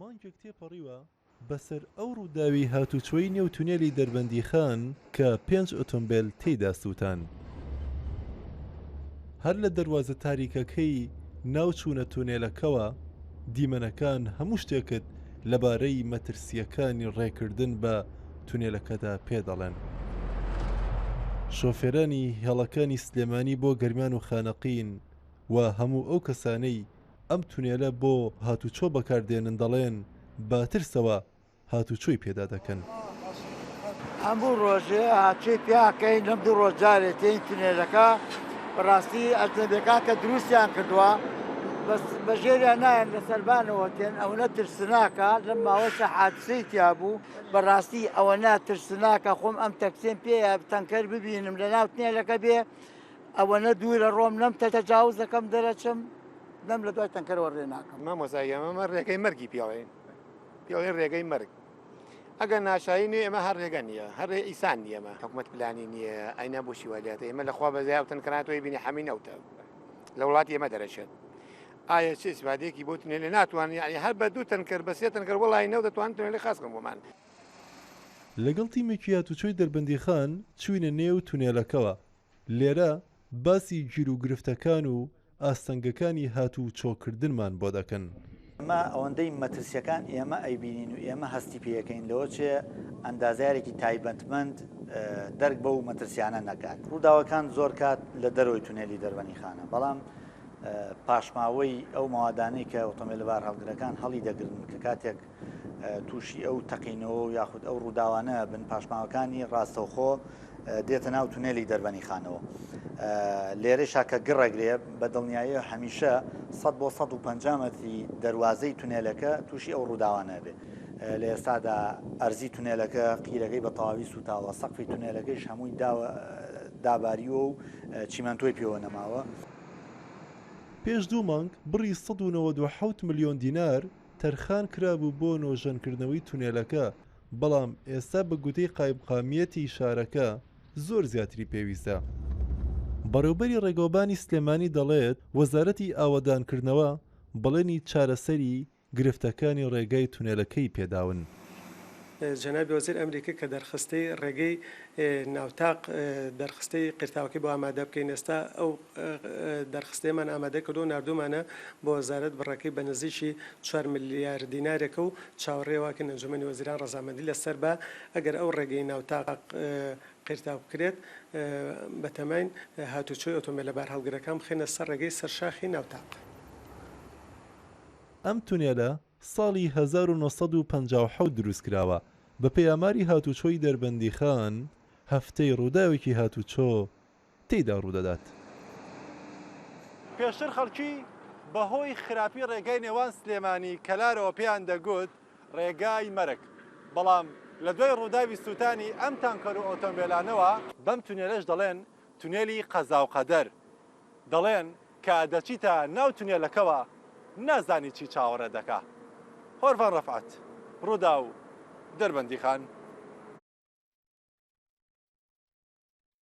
مانگێک تێپەڕیوە بەسەر ئەو ڕووداوی هاتوچۆی نێو تونێلی دەربەندی خان کە 5 ئۆتۆمبیل تێیدا سووتان. هەر لە دەواازە تاریکەکەی ناوچوونە تونێلەکەوە دیمەنەکان هەموو شتێکت لەبارەی مەترسیەکانی ڕێکردن بە تونێلەکەدا پێدەڵێن. شۆفێرانی هێڵەکانی سلێمانی بۆ گەرمیان و خانەقین و هەموو ئەو کەسانەی ئەم تونێلە بۆ هاتوچۆ بەکاردێنن دەڵێن باترسەوە هاتوچۆی پێدا دەکەن. هەموو ڕۆژێ هاچوی پیاکەین لەم دوو ڕۆژجارێت تێی تونێلەکە بەڕاستی ئەجنەبیەکان کە دروستیان کردووە بەژێریان نایەن لە سەربانەوە تێن ئەو نەترسناکە لەم ماوەشە حادسەی تیا بوو بەڕاستی ئەوە ناترسناکە خۆم ئەم تەکسیم پێیە تەنکەر ببینم لە ناو تونێلەکە بێ ئەوە نە دوورە ڕۆم نەم تەجاوز دەکەم دەرەچم نەم لە دوای تەنکەرەوە ڕێ ناکەم. مامۆزای ئەمە ڕێگەی مەرگی پیاڵێن پیاڵێن ڕێگەی مەرگ ئەگەر ناشایی نوێ ئێمە هەر ڕێگە نییە هەر ئیسان نیە ئەمە حکومەت پلانی نییە ئەینا بۆ شیوالاتە ئێمە لەخوا بەزای و تەنکەراتۆی بینی حەمی نەوتە لە وڵاتی ئێمە دەرەچێت ئایا چ ئیسپادێکی بۆ تونێلێ ناتوانانی یعنی هەر بە دوو تەنکەر بە سێ تەنکەر وەڵی نەو دەتوان تونێلێ خاصکەم بۆمان. لەگەڵ تیمێکی هاتوچۆی دەربەندی خان چوینە نێو تونێلەکەوە. لێرە باسی گیر و گرفتەکان و ئاستەنگەکانی هاتوچۆکردنمان بۆ دەکەن. ئەمە ئەوەندەی مەترسیەکان ئێمە ئەیبینین و ئێمە هەستی پێەکەین لەوە چێ ئەندازارێکی تایبەتمەند دەرگ بە و مەترسیانە نەکات. ڕووداوەکان زۆر کات لە دەرەوەی تونێلی دەربەنی خانە بەڵام پاشماوەی ئەو ماوادانەی کە ئۆتۆمبیلبار هەڵگرەکان هەڵی دەگرن کە کاتێک تووشی ئەو تەقینەوە و یاخود ئەو ڕووداوانە بن پاشماوەکانی ڕاستەوخۆ دێتە ناو تونێلی دەربەنی خانەوە. لێرەشا کە گڕەگرێ بە دڵنیایی هەمیشە 100 بۆ 150 مەتری دەواازەی تونێلەکە تووشی ئەو ڕووداوانە بێ. لە ئێستادا ئەرزی تونێلەکە قیرەکەی بە تەواوی سوتاوە سەقفی تونێلەکەیش هەمووی داباریوە و چیمەنتۆی پێوە نەماوە. پێش 2 مانگ بڕی 197 ملیۆن دینار تەرخان کرابوو بۆ نۆژەنکردنەوەی تونێلەکە بەڵام ئێستا بە گوتەی قایمقامیەتی شارەکە زۆر زیاتری پێویستە. بەڕێوەبەری ڕێگەوبانی سلێمانی دەڵێت وەزارەتی ئاوەدانکردنەوە بەڵێنی چارەسەری گرفتەکانی ڕێگای تونێلەکەی پێداون. جەنابی وەزیر ئەمریکا کە دەرخستەی ڕێگەی ناوتاق دەرخستەی قرتاوەکەی بۆ ئامادە بکەین ئێستا ئەو دەرخستەیەمان ئامادە کردو و نردومانە بۆ وەزارەت بڕەکەی بە نزیکی 4 ملیار دینارێکە و چاوەڕێواکە ئەنجومەنی وەزیران ڕەزامەندی لەسەر بە ئەگەر ئەو ڕێگەی ناوتاق قرتاو بکرێت بەتەمەین هاتوچۆی ئۆتۆمبیلەبار هەڵگرەکان بخێنە سەر ڕێگەی سەرشاخی ناوتاق. ئەم تونێلە ساڵی 1957 دروست کراوە بە پەیاماری هاتوچۆی دەربەندی خان هەفتەی ڕووداوێکی هاتوچۆ تێیدا ڕوودەدات. پێشتر خەڵکی بەهۆی خراپی ڕێگای نێوان سلێمانی کەلارەوە پێیان دەگوت ڕێگای مەرگ بەڵام لە دوای ڕووداوی سووتانی ئەم تانکەر و ئۆتۆمبیلانەوە بەم تونێلەش دەڵێن تونێلی قەزا و قەدەر دەڵێن کە دەچیتە ناو تونێلەکەوە نازانی چی چاوەڕێ دەکا. هۆرڤان ڕەفعەت ڕوودا و دەربەندی خان.